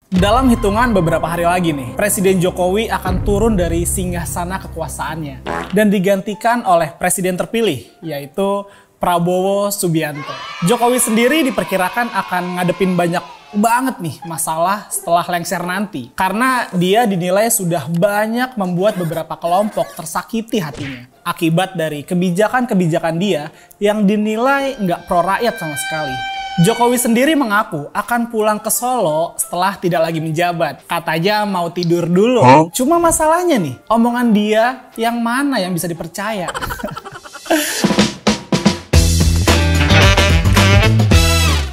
Dalam hitungan beberapa hari lagi nih, Presiden Jokowi akan turun dari singgasana kekuasaannya dan digantikan oleh presiden terpilih, yaitu Prabowo Subianto. Jokowi sendiri diperkirakan akan ngadepin banyak banget nih masalah setelah lengser nanti. Karena dia dinilai sudah banyak membuat beberapa kelompok tersakiti hatinya. Akibat dari kebijakan-kebijakan dia yang dinilai nggak pro rakyat sama sekali. Jokowi sendiri mengaku akan pulang ke Solo setelah tidak lagi menjabat. Katanya mau tidur dulu. Cuma masalahnya nih, omongan dia yang mana yang bisa dipercaya?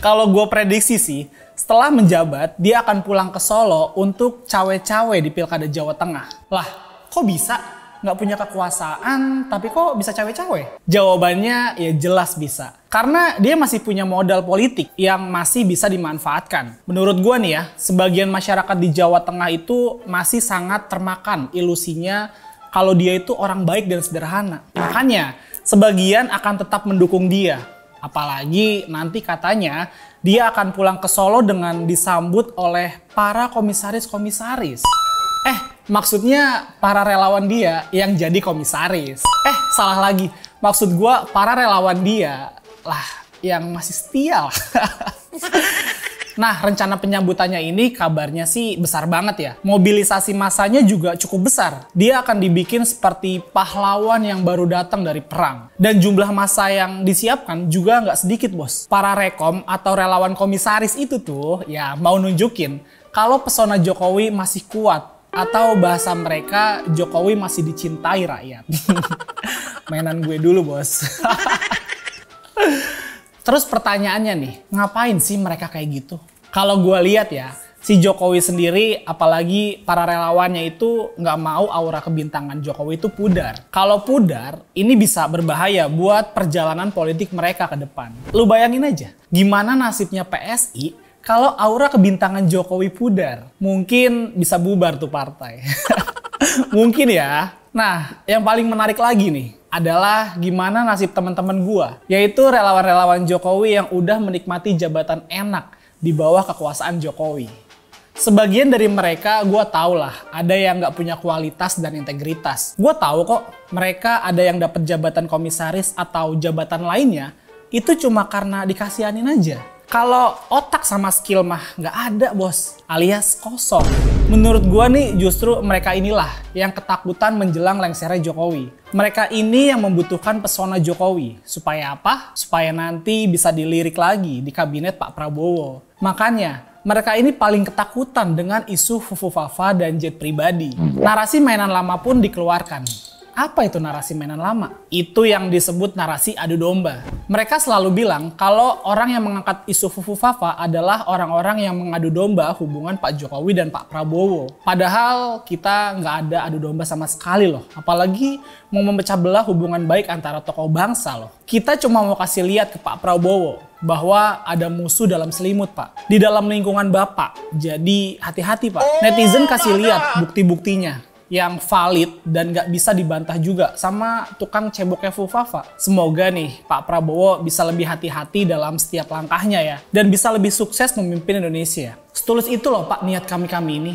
Kalau gue prediksi sih, setelah menjabat, dia akan pulang ke Solo untuk cawe-cawe di Pilkada Jawa Tengah. Lah, kok bisa? Nggak punya kekuasaan, tapi kok bisa cawe-cawe? Jawabannya ya jelas bisa. Karena dia masih punya modal politik yang masih bisa dimanfaatkan. Menurut gue nih ya, sebagian masyarakat di Jawa Tengah itu masih sangat termakan ilusinya kalau dia itu orang baik dan sederhana. Makanya, sebagian akan tetap mendukung dia. Apalagi nanti katanya dia akan pulang ke Solo dengan disambut oleh para komisaris-komisaris. Maksudnya para relawan dia yang jadi komisaris. Salah lagi. Maksud gue para relawan dia lah yang masih setia lah. Nah, rencana penyambutannya ini kabarnya sih besar banget ya. Mobilisasi massanya juga cukup besar. Dia akan dibikin seperti pahlawan yang baru datang dari perang. Dan jumlah massa yang disiapkan juga nggak sedikit, bos. Para rekom atau relawan komisaris itu tuh ya mau nunjukin kalau pesona Jokowi masih kuat. Atau bahasa mereka, Jokowi masih dicintai rakyat. Mainan gue dulu, bos. Terus pertanyaannya nih, ngapain sih mereka kayak gitu? Kalau gue lihat ya, si Jokowi sendiri, apalagi para relawannya itu nggak mau aura kebintangan Jokowi itu pudar. Kalau pudar, ini bisa berbahaya buat perjalanan politik mereka ke depan. Lu bayangin aja, gimana nasibnya PSI kalau aura kebintangan Jokowi pudar? Mungkin bisa bubar tuh partai. Mungkin ya. Nah, yang paling menarik lagi nih adalah gimana nasib teman-teman gua, yaitu relawan-relawan Jokowi yang udah menikmati jabatan enak di bawah kekuasaan Jokowi. Sebagian dari mereka gua tahu lah, ada yang nggak punya kualitas dan integritas. Gua tahu kok mereka ada yang dapat jabatan komisaris atau jabatan lainnya itu cuma karena dikasihanin aja. Kalau otak sama skill mah nggak ada, bos, alias kosong. Menurut gua nih justru mereka inilah yang ketakutan menjelang lengsernya Jokowi. Mereka ini yang membutuhkan pesona Jokowi. Supaya apa? Supaya nanti bisa dilirik lagi di kabinet Pak Prabowo. Makanya mereka ini paling ketakutan dengan isu fufu-fafa dan jet pribadi. Narasi mainan lama pun dikeluarkan. Apa itu narasi mainan lama? Itu yang disebut narasi adu domba. Mereka selalu bilang kalau orang yang mengangkat isu fufu-fafa adalah orang-orang yang mengadu domba hubungan Pak Jokowi dan Pak Prabowo. Padahal kita nggak ada adu domba sama sekali loh. Apalagi mau memecah belah hubungan baik antara tokoh bangsa loh. Kita cuma mau kasih lihat ke Pak Prabowo bahwa ada musuh dalam selimut, Pak. Di dalam lingkungan Bapak. Jadi hati-hati, Pak. Netizen kasih lihat bukti-buktinya yang valid dan gak bisa dibantah juga sama tukang ceboknya fufafa. Semoga nih Pak Prabowo bisa lebih hati-hati dalam setiap langkahnya ya. Dan bisa lebih sukses memimpin Indonesia. Setulus itu loh Pak niat kami-kami ini.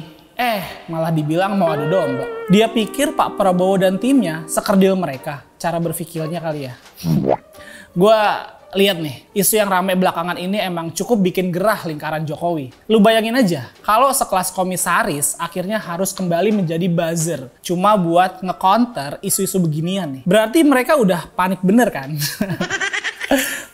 Malah dibilang mau adu domba. Dia pikir Pak Prabowo dan timnya sekerdil mereka. Cara berpikirnya kali ya. Gua lihat nih, isu yang ramai belakangan ini emang cukup bikin gerah lingkaran Jokowi. Lu bayangin aja, kalau sekelas komisaris akhirnya harus kembali menjadi buzzer. Cuma buat nge-counter isu-isu beginian nih. Berarti mereka udah panik bener kan?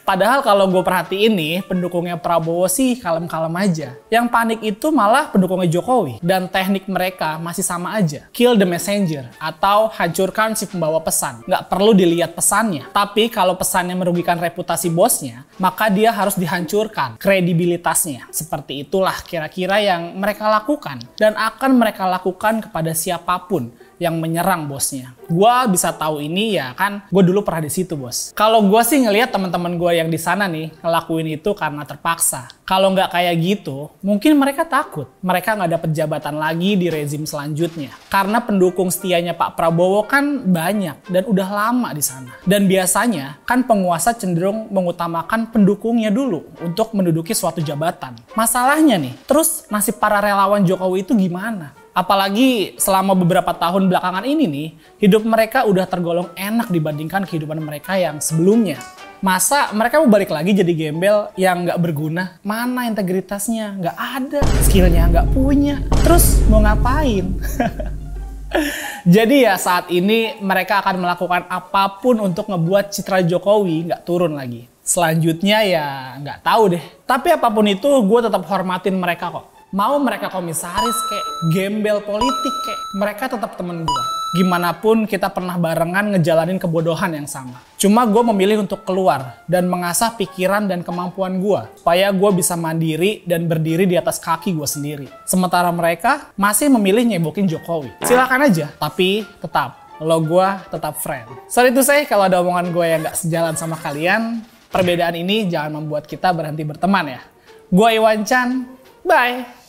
Padahal kalau gue perhatiin nih, pendukungnya Prabowo sih kalem-kalem aja. Yang panik itu malah pendukungnya Jokowi. Dan teknik mereka masih sama aja. Kill the messenger atau hancurkan si pembawa pesan. Nggak perlu dilihat pesannya. Tapi kalau pesannya merugikan reputasi bosnya, maka dia harus dihancurkan kredibilitasnya. Seperti itulah kira-kira yang mereka lakukan. Dan akan mereka lakukan kepada siapapun yang menyerang bosnya. Gua bisa tahu ini ya kan, gue dulu pernah di situ, bos. Kalau gue sih ngelihat teman-teman gue yang di sana nih ngelakuin itu karena terpaksa. Kalau nggak kayak gitu, mungkin mereka takut. Mereka nggak dapat jabatan lagi di rezim selanjutnya. Karena pendukung setianya Pak Prabowo kan banyak dan udah lama di sana. Dan biasanya kan penguasa cenderung mengutamakan pendukungnya dulu untuk menduduki suatu jabatan. Masalahnya nih, terus nasib para relawan Jokowi itu gimana? Apalagi selama beberapa tahun belakangan ini nih, hidup mereka udah tergolong enak dibandingkan kehidupan mereka yang sebelumnya. Masa mereka mau balik lagi jadi gembel yang nggak berguna? Mana integritasnya? Nggak ada. Skillnya nggak punya. Terus mau ngapain? Jadi ya saat ini mereka akan melakukan apapun untuk ngebuat citra Jokowi nggak turun lagi. Selanjutnya ya nggak tahu deh. Tapi apapun itu gue tetap hormatin mereka kok. Mau mereka komisaris kek, gembel politik kek, mereka tetap temen gue. Gimana pun kita pernah barengan ngejalanin kebodohan yang sama. Cuma gue memilih untuk keluar dan mengasah pikiran dan kemampuan gue. Supaya gue bisa mandiri dan berdiri di atas kaki gue sendiri. Sementara mereka masih memilih nyebokin Jokowi. Silakan aja, tapi tetap, lo gue tetap friend. Sorry to say kalau ada omongan gue yang gak sejalan sama kalian, perbedaan ini jangan membuat kita berhenti berteman ya. Gue Iwan Chan, bye!